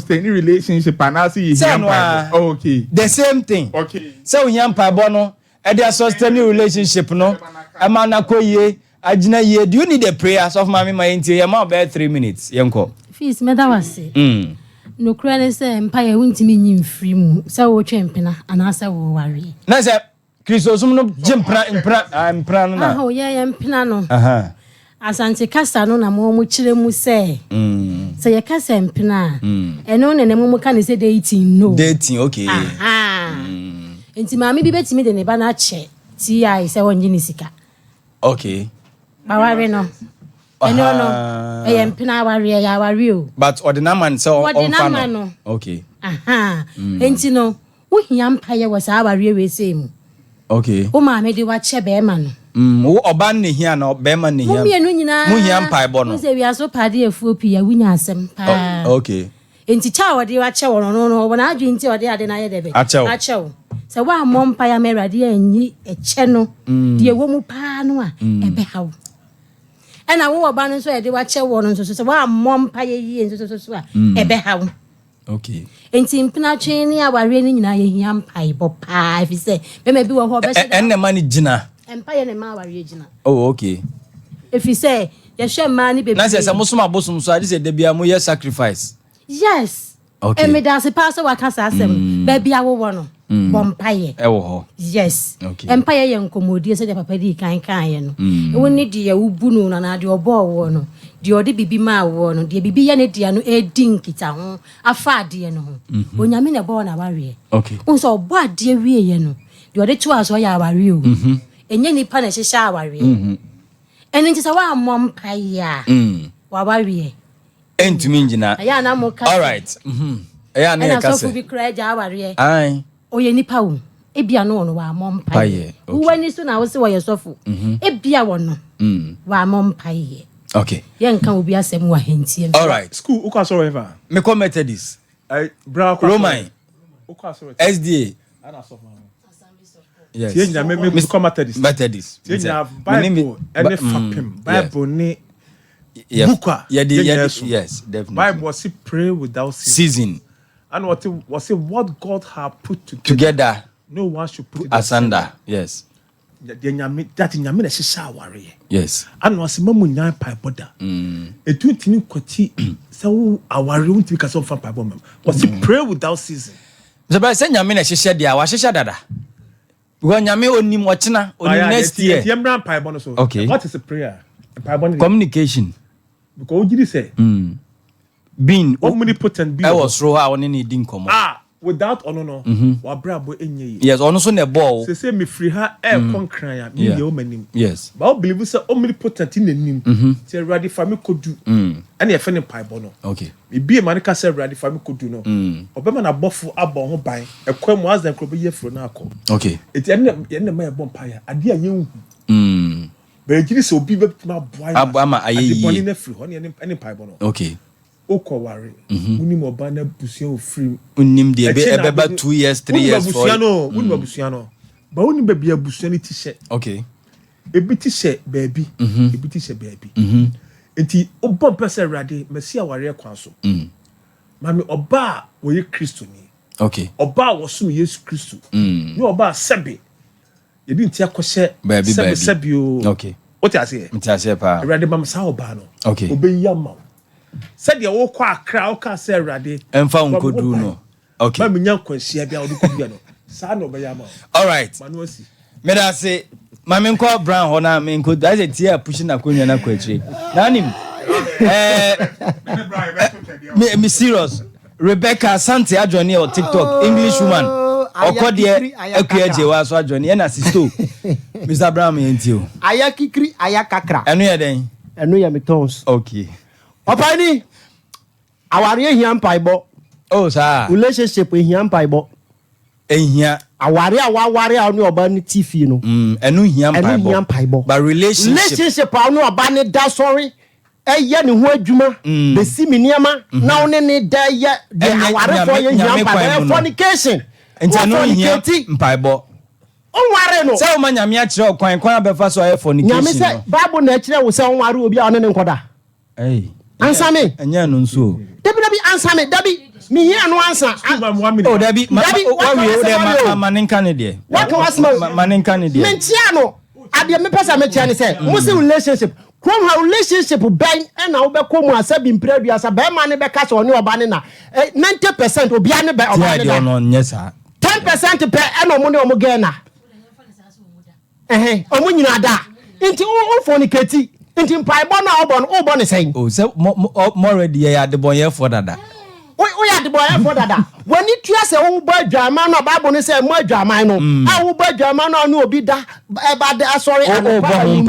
stay in relationship and I see okay. The same thing. Okay. So young Pabono, and they sustain relationship, no? A man akoye, ajina ye. Do you need a prayers of mammy my interior? About 3 minutes, Yanko. Fees, Meda was say. No credit say empire won't mean in free so champina and answer will worry. Nasa Chrisosum no jim I'm prana. Oh, yeah, and pinano. Asante kasa no na mo chire mu say say ya kasa empina e no ne mo ka ne say dating no okay enti maami bi betimi de ne ba na che ti ai say wonji ni sika okay ba ware no no e empina ware ya ware o but ordinary man so on no okay enti no wo hia mpaye wo sa ware we say mu okay o maami de wa che be ma no wo oban ne hia na obema ne hia mu nyina mu hia mpaebo no wo se wi aso pade afuo pia wunya asem pa okay enti cha wode wa che wo no na adwi nti wode ade na ye debe a che wo se wa mompa ya merade anyi eche no de wo mu pa no a ebe hawo ena wo oban no so ye de wa che wo no so se wa mompa ye yi so a ebe hawo okay enti mpina twe ni aware ni nyina ye hia mpaebo pa fi se be ma bi wo ho be se enne ma ni gina empire ne ma ware gina oh okay if you say you share money baby na say musuma bosum so ade say de bia mo ye sacrifice yes okay e me da se pass wa kasa asem baby awo no bompaye e wo ho yes okay empire ye nkomodie se de papa di kan ye no e woni de ye wubu no na de obo wo no de ode bibi ma wo no de bibi ye ne de no e din kita ho afa ade no ho onyame ne bo na ware okay unso obo ade wie ye no de ode tu aso ya ware o enye nipa na hihya aware eni nti sa wa mompa ya wa ware entumi ngina ya na mo ka all right ya na ka se so bi kra ja aware ai oye nipa wo ebia no no wa mompa ye wo ni so na wo se wo ye sofo ebia wo no wa mompa ye okay ye nka obi asem wa hentie all right school uka so ever me commented this bra Roman uka so SDA ana so ma yes tienya me commented this tienya Bible and fapem Bible ni buka yes definitely Bible was pray without ceasing and what God have put together no one should put it asunder yes that nyame na hihya aware yes and was mamu nyan Bible da etuntini kwati so aware unti ka so fa Bible mem was pray without ceasing so by say nyame na hihya dia wa hihya dada because nyame onim ochina onim next year okay what is a prayer communication because you say being omnipotent being I was through how oni need komo without ono wa brabo enye yes ono so na ball say me free her konkran ya me ye o manim yes but I believe say omnipotent in nim say ready for me kodu and ye fene pipe no okay me be man ka say ready for me kodu no obema na bofo abon ho ban ekwam as dem kro be ye fro na akọ okay eti enne ma ye bom paya ade a ye hu be jiri so obi be ma boy ama ayi boni na free ho ne any pipe no okay okoware unim oba na busuan ofrim unim de ebeba 2 years 3 years 4 busuan no unim busuan no ba unim ba bia busuan ti hye okay ebi ti hye baabi ebi ti hye baabi enti obon pese rade mesi aware kwan so mami oba wo ye Kristo ni okay oba wo so Yesu Kristo ni oba sebe ebi ntia kwhye sebe o okay what you say mtia pa rade mam sa oba no okay obeyama said ya wo kwa akra o ka say rade emfa nkodu no okay mami nya kwansia bia wo kodu no sa na obeyama all right manuasi me da say mami nko brown ho na me nko da say tia push na konwa na kwachire nanim me serious Rebecca Sante adwoni o TikTok English woman okodie akuaje wa so adwoni na sisto Mr. Brown yentio ayakikri ayakakra enu ye den enu ye me tons okay opani aware hiam paibo oh sir relationship hiam paibo ehia aware aware onu oba ni TV no enu hiam paibo but relationship onu oba ni da sorry eye ni ho adwuma be si miniama na one ne da ye de aware for ye hiam paibo fornication enti enu hiam paibo onware no se o manyame a kire okwan abefa so ye fornication nyame se bible na kire wo se onware obi a one ne nkoda eh answer me anya no nso dabi answer me dabi Me here no answer. Oh, there be maninka ne de. What can was maninka ne de. Mentiano. Ade me pesa me tia ne say. Mo say relationship. From her relationship ben and na obekọ mu asa bi mpre asa be ma ne be ka so ne oba ne na 90% obi ane be oba ne na. No nyesa. 10% pe and omo ne omo ge na. Omo nyina da. Inti o fornicate. Inti mpaibo na obo ne say. Oh, say more ready ya de boy for dada. O ya de boy for dada. When you try say o boy dwama no Bible ne say mo dwama no. A wo boy dwama no no obi da e ba de sorry and o bo ho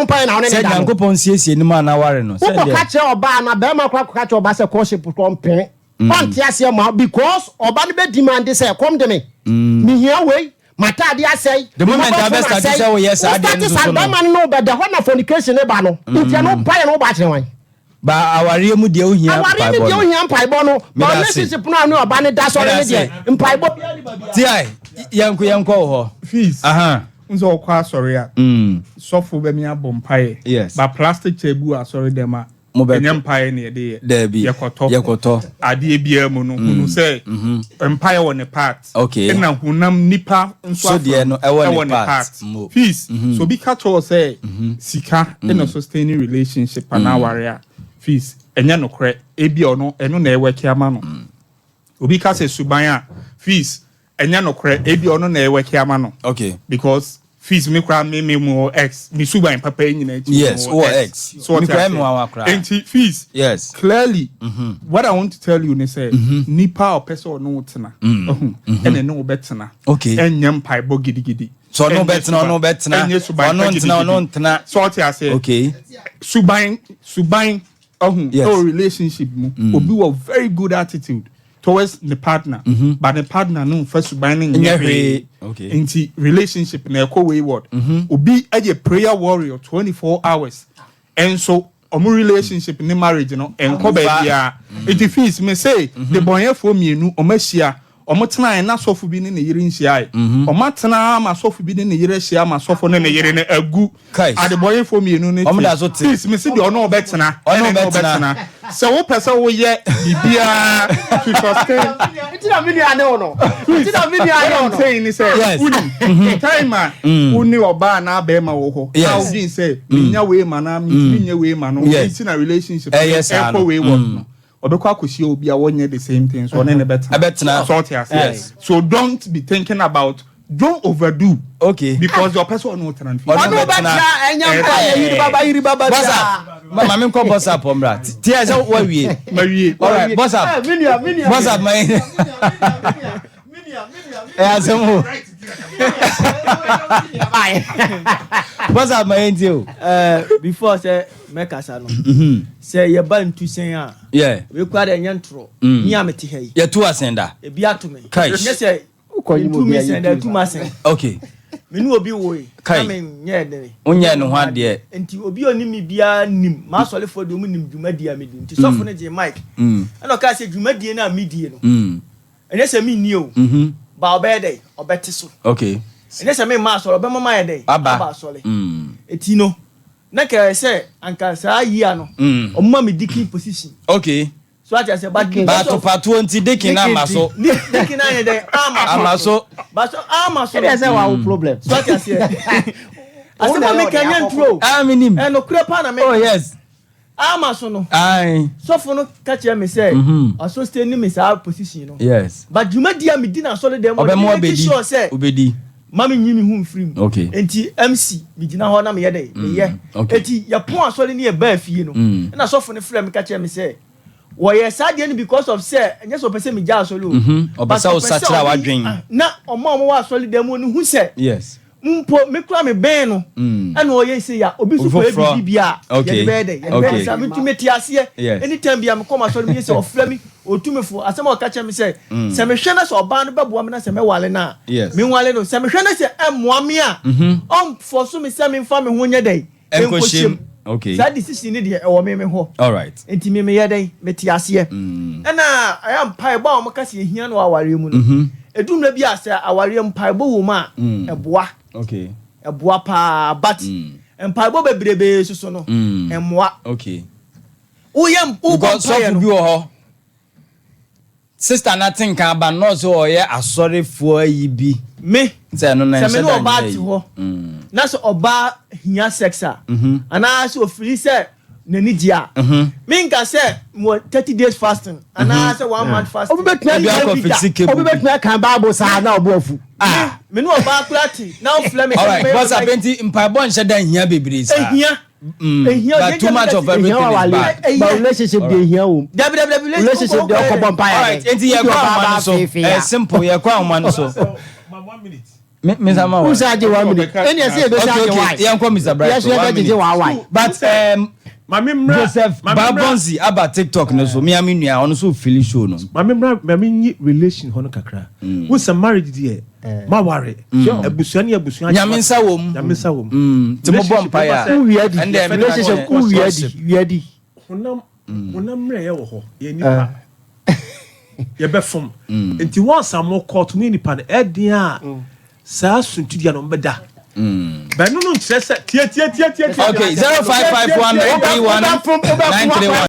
mpae na one ne da. Say Yankopon siesie ni ma na ware no. Say de ka che oba na be ma kwa ka che oba say courtship from pen. Pant ya say ma because oba ne be demand say come de me. Me here way mata de asay. The moment I best start say oh yes I dey so. That man no be the one fornication e ba no. Ntia no mpae no ba che wan. Ba awari mu de ohia awari mu de ohia mpaibo no ba relationship no anu oba ne da so ne de mpaibo ti ai yanko ho fees nzo kwa sorry a sofo be mi abom pae ba plastic chebu a sorry dem a enyam pae ne de yekoto ade bia mu no hunu say empire on the part na hunam nipa nso so de no e won the part fees so be catch us say sika in a sustaining relationship and aware fees enya no kre ebi ono eno na eweki ama no obi ka se suban a fees enya no kre ebi ono na eweki ama no okay because fees me kra me mo x me suban papa nyina echi yes or x so me kra mo awakra enti fees yes clearly what I want to tell you ne say nipa or person no tena ene no betena okay enya mpai bo gidigidi so no betena no ntena so what I say okay suban or relationship obi with very good attitude towards the partner but the partner no first binding okay into relationship na echo wayward obi a prayer warrior 24 hours and so relationship in marriage no enko ba bia it feels me say the boy for mienu omahia omotena na sofo bi ne yire nhia omatena ma sofo bi ne yire hia ma sofo ne yire ne agu adeboye for mienu ne please me see the ono obetena so wo pese wo ye bibia to sustain it na video ane ono it na video ane ono saying ni say time uni oba na be ma wo ho how din say minya we ma na minya we ma no it's in a relationship echo we wo obekwa akosi obi a wonye the same thing so ne better yes so don't be thinking about don't overdo okay because your person no tena no better enyam yiri baba mama me ko boss up omra ti eze wa wie all right boss up boss up my azemo boss up my deal before say make asa no say ye ban tu sen a we kwa de nyantro ni amete hei ye tu asenda e bi atome nye say tu mi senda tu ma sen okay menu obi wo na me nye de onye no ho ade enti obi oni mi bia nim ma sole for de mu nim dwumadi amedi enti sofo ne je mic eno ka say dwumadi na amedi no enye say mi ni o ba obede obete so okay enye say me ma sole obe mama ye de aba sole eti no na ka say anka sa yia no omma me dikin position okay so I say but part 20 dikin na maso dikin na ye de amaso but amaso dey say wa problem so I say asema me kan yantro minim e no kura pa na me oh yes amaso no ai so for no catch me say aso stay ni me sa position no yes but juma dia me di na so dem sure say obedi mami nyimi hu mfrim okay enti MC me gina ho na me ye dey me ye enti ya pon asole ni e ba afie no na so for no frame me catch me say wo ye sad dey because of say enye so pese me ja asole o obasa o satra wadwen na omo wa asole dem no hu say yes mpo me kura me ben no na o ye say ya obi su ko ebi bia ye be dey ye be say me tumi ti ase anytime bia me come asole me say o frame otumefo asem o kache me say se me hwe na so oba no beboa me na se me wale na me wale no se me hwe na se emoa me a on forso me se me mfa me ho nya dai enkoshim okay that decision ni de e wo me ho all right enti me ye dai me ti ase na I am pai ba o maka se ehia no aware mu no edum na bi ase aware mpai bo wo ma eboa okay eboa pa but mpai bo bebrebe so no emoa okay wo yam wo go so bi wo ho sister nothing can but no so yeah sorry for ye be me say no na say me no oba ti ho na so oba hia sexa ana so free say nani dia me nka say 30 days fasting ana say 1 month fasting obi betna kan bible sa na obofu me no oba plati now flame all right boss abenti mpa bon sheda hia bebre sa but too much of everything is bad. But relationship dey here o. Relationship dey okobon pa ya. All right, enti ye kwa man so. Simple ye kwa man so. 1 minute. Mr. Mawa. Who say 1 minute? Any say be say why? Ye kwa Mr. Bright. Yes, we be why. But Joseph Babonzi about TikTok no so me nua ono so feel show no. Mami nyi relation hono kakra. Who some marriage there? Ma worry. Abusuani Nyaminsa wom. Ti mo bom pa ya. And the relationship ready. Honam re ye wo ho. Ye nipa. Ye be fom. Enti once am court me nipa na edin a sa suntudia no mbeda. But no, tie. Okay, 0551 931 931.